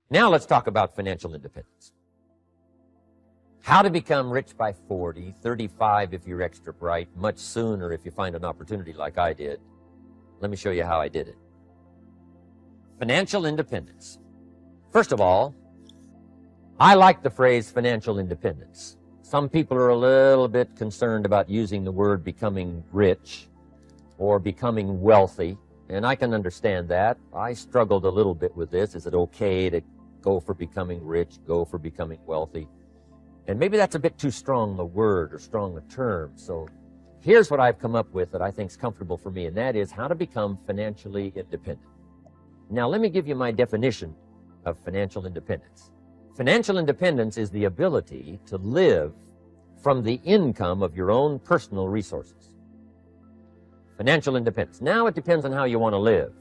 Now let's talk about financial independence. How to become rich by 40, 35 if you're extra bright, much sooner if you find an opportunity like I did. Let me show you how I did it. Financial independence. First of all, I like the phrase financial independence. Some people are a little bit concerned about using the word becoming rich or becoming wealthy, and I can understand that. I struggled a little bit with this. Is it okay to go for becoming rich, go for becoming wealthy? And maybe that's a bit too strong a word or strong a term. So here's what I've come up with that I think is comfortable for me, and that is how to become financially independent. Now, let me give you my definition of financial independence. Financial independence is the ability to live from the income of your own personal resources. Financial independence. Now it depends on how you want to live.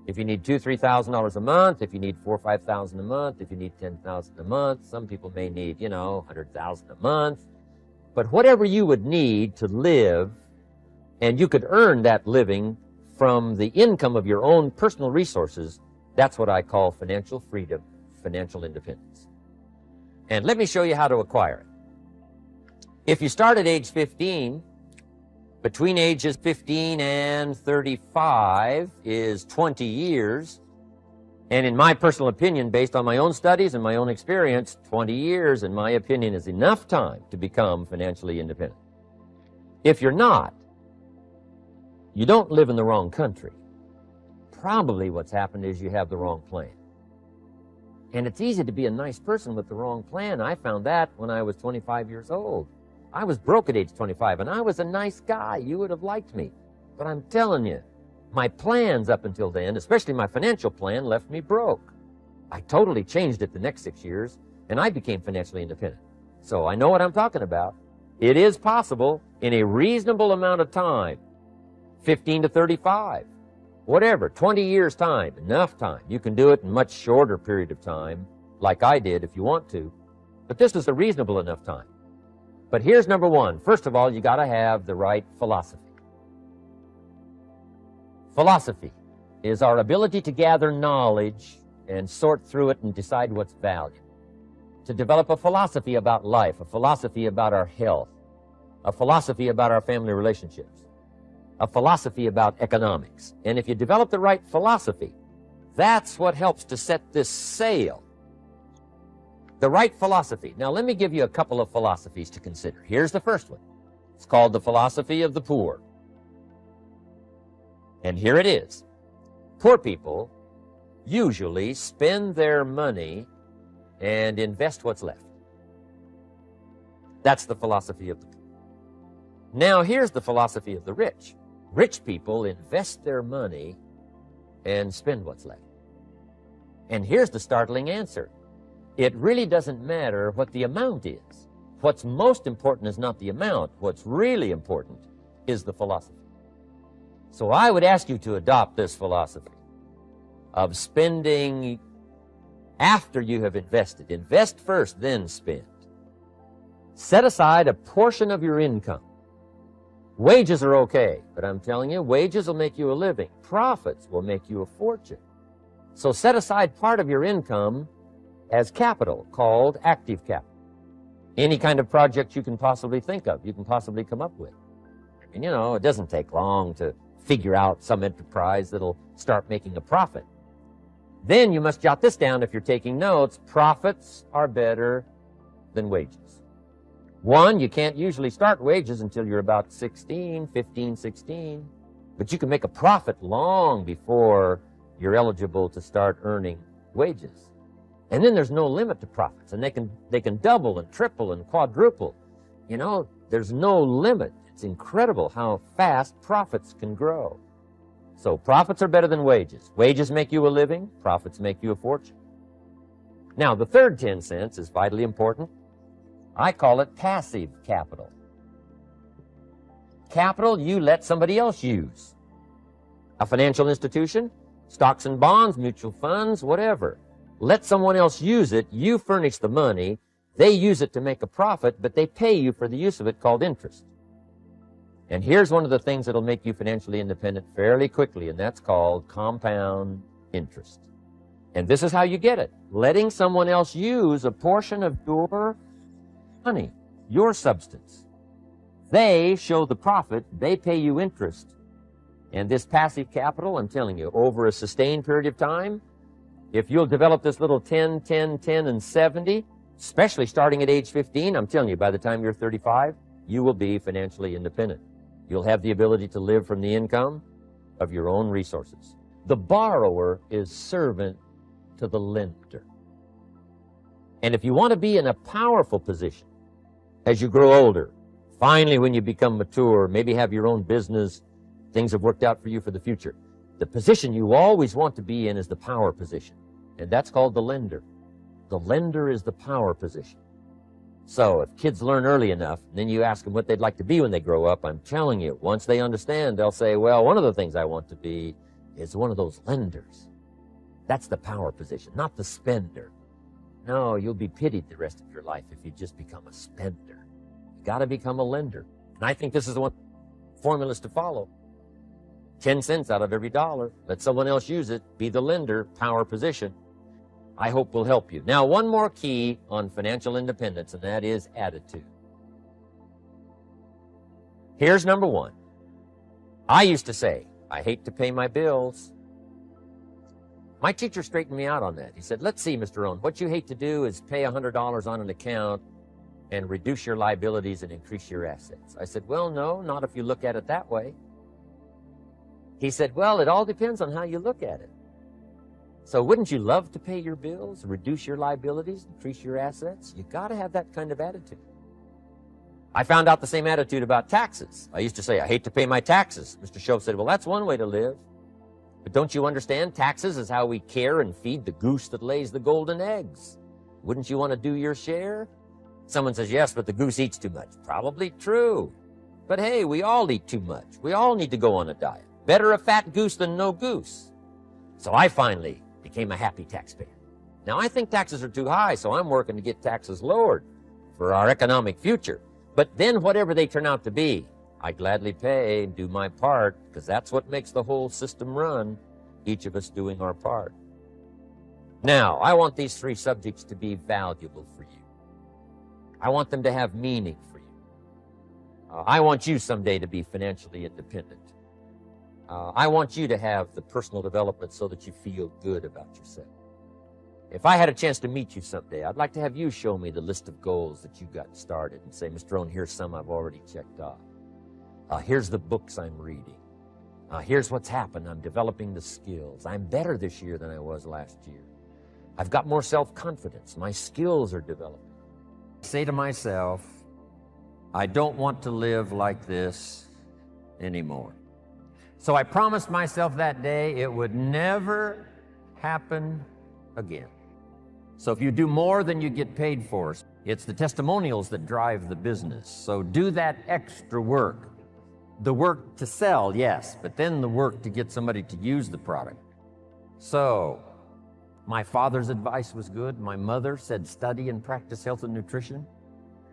If you need $2,000, $3,000 a month, if you need $4,000 or $5,000 a month, if you need $10,000 a month, some people may need, $100,000 a month. But whatever you would need to live, and you could earn that living from the income of your own personal resources, that's what I call financial freedom, financial independence. And let me show you how to acquire it. If you start at age 15, between ages 15 and 35 is 20 years. And in my personal opinion, based on my own studies and my own experience, 20 years, in my opinion, is enough time to become financially independent. If you're not, you don't live in the wrong country. Probably what's happened is you have the wrong plan. And it's easy to be a nice person with the wrong plan. I found that when I was 25 years old. I was broke at age 25, and I was a nice guy. You would have liked me. But I'm telling you, my plans up until then, especially my financial plan, left me broke. I totally changed it the next 6 years, and I became financially independent. So I know what I'm talking about. It is possible in a reasonable amount of time, 15 to 35, whatever, 20 years time, enough time. You can do it in a much shorter period of time, like I did if you want to. But this is a reasonable enough time. But here's number one. First of all, you got to have the right philosophy. Philosophy is our ability to gather knowledge and sort through it and decide what's valuable. To develop a philosophy about life, a philosophy about our health, a philosophy about our family relationships, a philosophy about economics. And if you develop the right philosophy, that's what helps to set this sail. The right philosophy. Now, let me give you a couple of philosophies to consider. Here's the first one. It's called the philosophy of the poor. And here it is. Poor people usually spend their money and invest what's left. That's the philosophy of the poor. Now, here's the philosophy of the rich. Rich people invest their money and spend what's left. And here's the startling answer. It really doesn't matter what the amount is. What's most important is not the amount. What's really important is the philosophy. So I would ask you to adopt this philosophy of spending after you have invested. Invest first, then spend. Set aside a portion of your income. Wages are okay, but I'm telling you, wages will make you a living. Profits will make you a fortune. So set aside part of your income as capital, called active capital. Any kind of project you can possibly think of, you can possibly come up with. And it doesn't take long to figure out some enterprise that'll start making a profit. Then you must jot this down if you're taking notes. Profits are better than wages. One, you can't usually start wages until you're about 15, 16, but you can make a profit long before you're eligible to start earning wages. And then there's no limit to profits, and they can double and triple and quadruple. There's no limit. It's incredible how fast profits can grow. So profits are better than wages. Wages make you a living. Profits make you a fortune. Now, the third 10 cents is vitally important. I call it passive capital. Capital you let somebody else use. A financial institution, stocks and bonds, mutual funds, whatever. Let someone else use it. You furnish the money. They use it to make a profit, but they pay you for the use of it, called interest. And here's one of the things that'll make you financially independent fairly quickly, and that's called compound interest. And this is how you get it. Letting someone else use a portion of your money, your substance. They show the profit, they pay you interest. And this passive capital, I'm telling you, over a sustained period of time, if you'll develop this little 10, 10, 10, and 70, especially starting at age 15, I'm telling you, by the time you're 35, you will be financially independent. You'll have the ability to live from the income of your own resources. The borrower is servant to the lender. And if you want to be in a powerful position as you grow older, finally when you become mature, maybe have your own business, things have worked out for you for the future, the position you always want to be in is the power position. And that's called the lender. The lender is the power position. So if kids learn early enough, then you ask them what they'd like to be when they grow up, I'm telling you, once they understand, they'll say, well, one of the things I want to be is one of those lenders. That's the power position, not the spender. No, you'll be pitied the rest of your life if you just become a spender. You got to become a lender. And I think this is the one formulas to follow. 10 cents out of every dollar. Let someone else use it. Be the lender, power position. I hope will help you. Now, one more key on financial independence, and that is attitude. Here's number one. I used to say, I hate to pay my bills. My teacher straightened me out on that. He said, let's see, Mr. Rohn, what you hate to do is pay $100 on an account and reduce your liabilities and increase your assets. I said, well, no, not if you look at it that way. He said, well, it all depends on how you look at it. So wouldn't you love to pay your bills, reduce your liabilities, increase your assets? You got to have that kind of attitude. I found out the same attitude about taxes. I used to say, I hate to pay my taxes. Mr. Shove said, well, that's one way to live. But don't you understand? Taxes is how we care and feed the goose that lays the golden eggs. Wouldn't you want to do your share? Someone says, yes, but the goose eats too much. Probably true. But hey, we all eat too much. We all need to go on a diet. Better a fat goose than no goose. So I finally became a happy taxpayer. Now, I think taxes are too high, so I'm working to get taxes lowered for our economic future. But then whatever they turn out to be, I gladly pay and do my part, because that's what makes the whole system run, each of us doing our part. Now, I want these three subjects to be valuable for you. I want them to have meaning for you. I want you someday to be financially independent. I want you to have the personal development so that you feel good about yourself. If I had a chance to meet you someday, I'd like to have you show me the list of goals that you got started and say, Mr. Rohn, here's some I've already checked off. Here's the books I'm reading. Here's what's happened. I'm developing the skills. I'm better this year than I was last year. I've got more self-confidence. My skills are developing. I say to myself, I don't want to live like this anymore. So I promised myself that day it would never happen again. So if you do more than you get paid for, it's the testimonials that drive the business. So do that extra work. The work to sell, yes, but then the work to get somebody to use the product. So my father's advice was good. My mother said study and practice health and nutrition.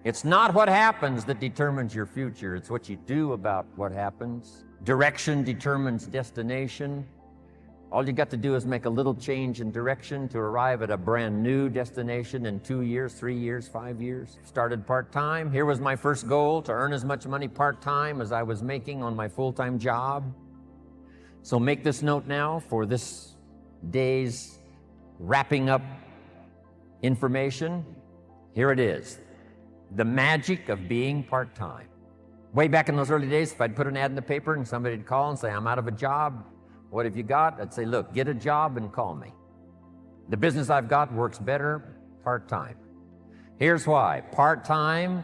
It's not what happens that determines your future. It's what you do about what happens. Direction determines destination. All you got to do is make a little change in direction to arrive at a brand new destination in 2 years, 3 years, 5 years. Started part-time. Here was my first goal, to earn as much money part-time as I was making on my full-time job. So make this note now for this day's wrapping up information. Here it is. The magic of being part-time. Way back in those early days, if I'd put an ad in the paper and somebody'd call and say, I'm out of a job, what have you got? I'd say, look, get a job and call me. The business I've got works better part-time. Here's why. Part-time,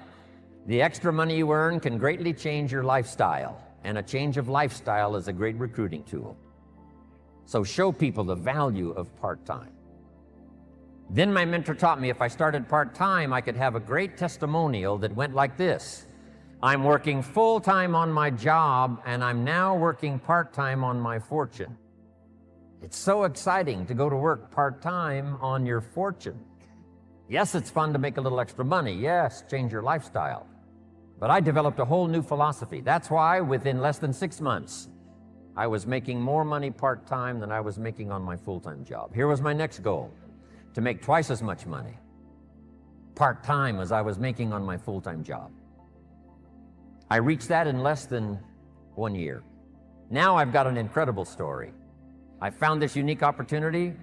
the extra money you earn can greatly change your lifestyle, and a change of lifestyle is a great recruiting tool. So show people the value of part-time. Then my mentor taught me if I started part-time, I could have a great testimonial that went like this. I'm working full-time on my job, and I'm now working part-time on my fortune. It's so exciting to go to work part-time on your fortune. Yes, it's fun to make a little extra money. Yes, change your lifestyle. But I developed a whole new philosophy. That's why within less than 6 months, I was making more money part-time than I was making on my full-time job. Here was my next goal, to make twice as much money part-time as I was making on my full-time job. I reached that in less than 1 year. Now I've got an incredible story. I found this unique opportunity.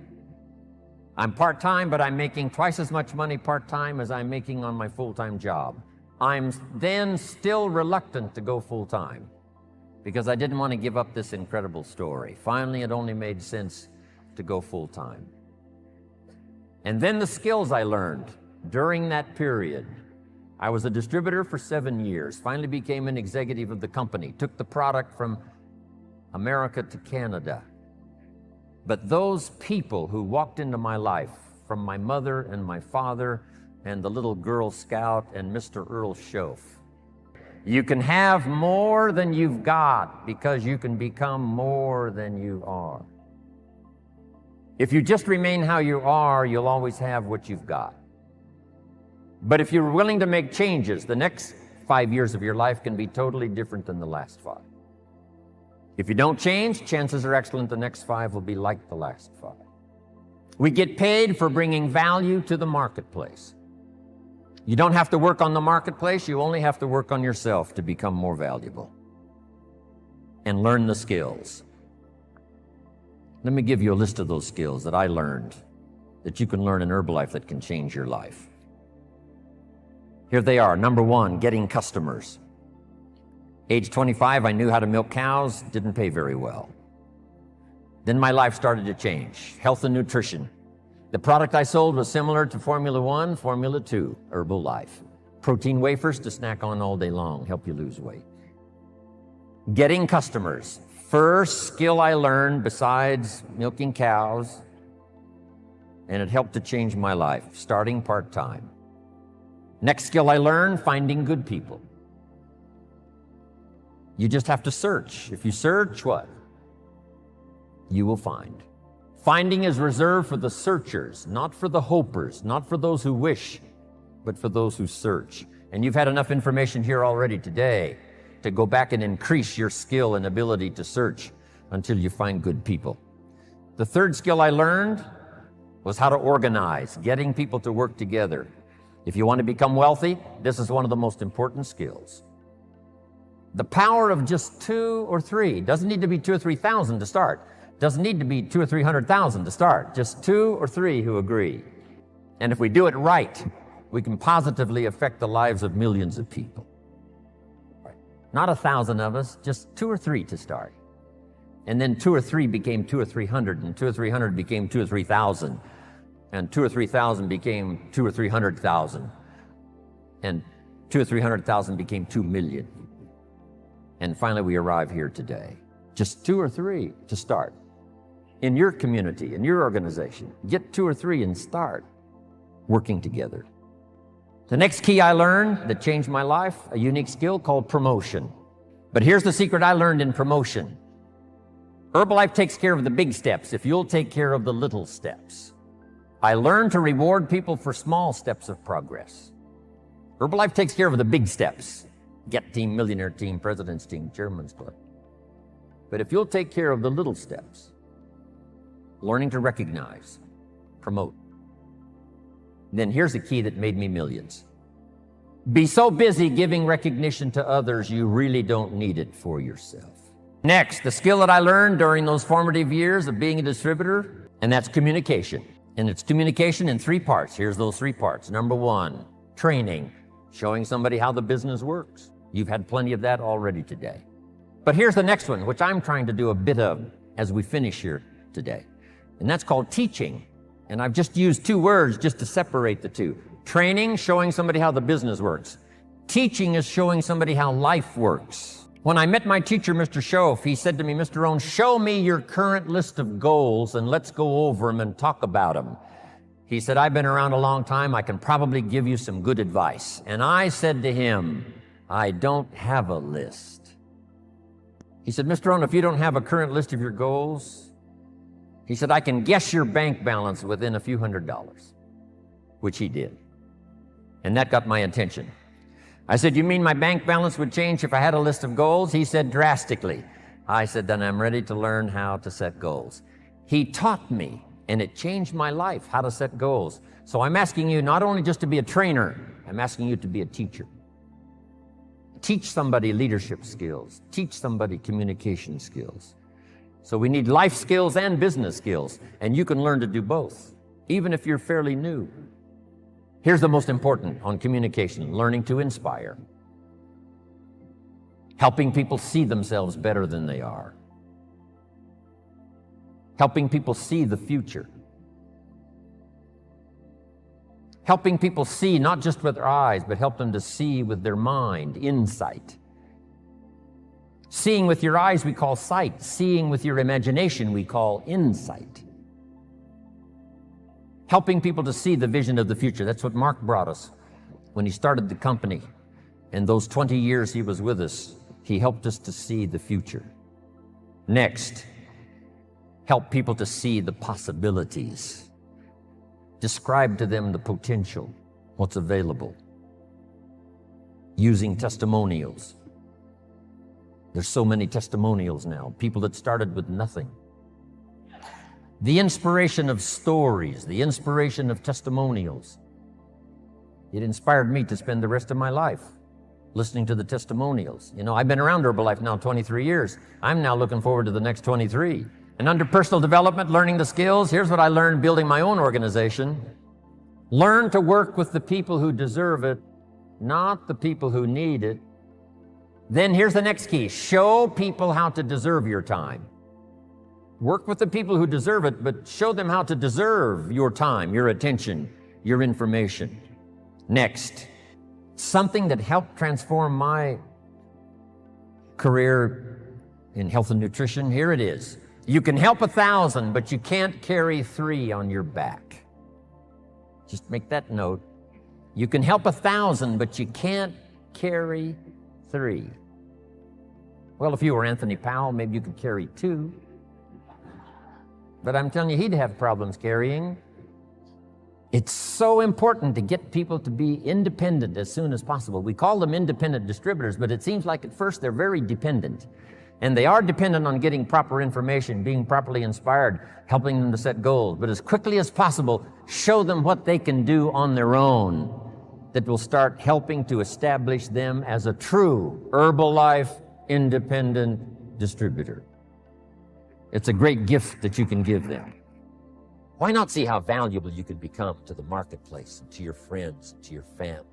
I'm part-time, but I'm making twice as much money part-time as I'm making on my full-time job. I'm then still reluctant to go full-time because I didn't want to give up this incredible story. Finally, it only made sense to go full-time. And then the skills I learned during that period. I was a distributor for 7 years, finally became an executive of the company, took the product from America to Canada. But those people who walked into my life, from my mother and my father and the little Girl Scout and Mr. Earl Schoaf, you can have more than you've got because you can become more than you are. If you just remain how you are, you'll always have what you've got. But if you're willing to make changes, the next 5 years of your life can be totally different than the last 5. If you don't change, chances are excellent the next 5 will be like the last 5. We get paid for bringing value to the marketplace. You don't have to work on the marketplace, you only have to work on yourself to become more valuable and learn the skills. Let me give you a list of those skills that I learned that you can learn in Herbalife that can change your life. Here they are. Number 1, getting customers. Age 25, I knew how to milk cows, didn't pay very well. Then my life started to change. Health and nutrition. The product I sold was similar to Formula 1, Formula 2, Herbalife. Protein wafers to snack on all day long, help you lose weight. Getting customers. First skill I learned besides milking cows, and it helped to change my life, starting part-time. Next skill I learned, finding good people. You just have to search. If you search, what? You will find. Finding is reserved for the searchers, not for the hopers, not for those who wish, but for those who search. And you've had enough information here already today to go back and increase your skill and ability to search until you find good people. The third skill I learned was how to organize, getting people to work together. If you want to become wealthy, this is one of the most important skills. The power of just 2 or 3. Doesn't need to be 2 or 3,000 to start. Doesn't need to be 200,000 or 300,000 to start. Just 2 or 3 who agree. And if we do it right, we can positively affect the lives of millions of people. Not 1,000 of us, just 2 or 3 to start. And then 2 or 3 became 200 or 300, and 200 or 300 became 2,000 or 3,000. And 2,000 or 3,000 became 200,000 or 300,000. And 200,000 or 300,000 became 2 million. And finally we arrive here today. Just 2 or 3 to start. In your community, in your organization, get 2 or 3 and start working together. The next key I learned that changed my life, a unique skill called promotion. But here's the secret I learned in promotion. Herbalife takes care of the big steps if you'll take care of the little steps. I learned to reward people for small steps of progress. Herbalife takes care of the big steps. Get team, millionaire team, president's team, chairman's club. But if you'll take care of the little steps, learning to recognize, promote, then here's the key that made me millions. Be so busy giving recognition to others, you really don't need it for yourself. Next, the skill that I learned during those formative years of being a distributor, and that's communication. And it's communication in 3 parts. Here's those 3 parts. Number 1, training, showing somebody how the business works. You've had plenty of that already today. But here's the next one, which I'm trying to do a bit of as we finish here today. And that's called teaching. And I've just used 2 words just to separate the 2. Training, showing somebody how the business works. Teaching is showing somebody how life works. When I met my teacher, Mr. Schoaf, he said to me, Mr. Rohn, show me your current list of goals and let's go over them and talk about them. He said, I've been around a long time. I can probably give you some good advice. And I said to him, I don't have a list. He said, Mr. Rohn, if you don't have a current list of your goals, he said, I can guess your bank balance within a few $100s, which he did. And that got my attention. I said, you mean my bank balance would change if I had a list of goals? He said, drastically. I said, then I'm ready to learn how to set goals. He taught me, and it changed my life, how to set goals. So I'm asking you not only just to be a trainer, I'm asking you to be a teacher. Teach somebody leadership skills. Teach somebody communication skills. So we need life skills and business skills, and you can learn to do both, even if you're fairly new. Here's the most important on communication: learning to inspire. Helping people see themselves better than they are. Helping people see the future. Helping people see not just with their eyes, but help them to see with their mind, insight. Seeing with your eyes we call sight. Seeing with your imagination we call insight. Helping people to see the vision of the future. That's what Mark brought us when he started the company. And those 20 years he was with us, he helped us to see the future. Next, help people to see the possibilities. Describe to them the potential, what's available. Using testimonials. There's so many testimonials now, people that started with nothing. The inspiration of stories, the inspiration of testimonials. It inspired me to spend the rest of my life listening to the testimonials. You know, I've been around Herbalife now 23 years. I'm now looking forward to the next 23. And under personal development, learning the skills, here's what I learned building my own organization. Learn to work with the people who deserve it, not the people who need it. Then here's the next key. Show people how to deserve your time. Work with the people who deserve it, but show them how to deserve your time, your attention, your information. Next, something that helped transform my career in health and nutrition, here it is. You can help 1,000, but you can't carry 3 on your back. Just make that note. You can help 1,000, but you can't carry 3. Well, if you were Anthony Powell, maybe you could carry 2. But I'm telling you, he'd have problems carrying. It's so important to get people to be independent as soon as possible. We call them independent distributors, but it seems like at first they're very dependent. And they are dependent on getting proper information, being properly inspired, helping them to set goals. But as quickly as possible, show them what they can do on their own that will start helping to establish them as a true Herbalife independent distributor. It's a great gift that you can give them. Why not see how valuable you can become to the marketplace and to your friends and to your family?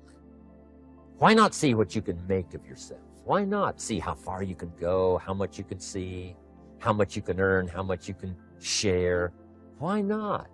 Why not see what you can make of yourself? Why not see how far you can go, how much you can see, how much you can earn, how much you can share? Why not?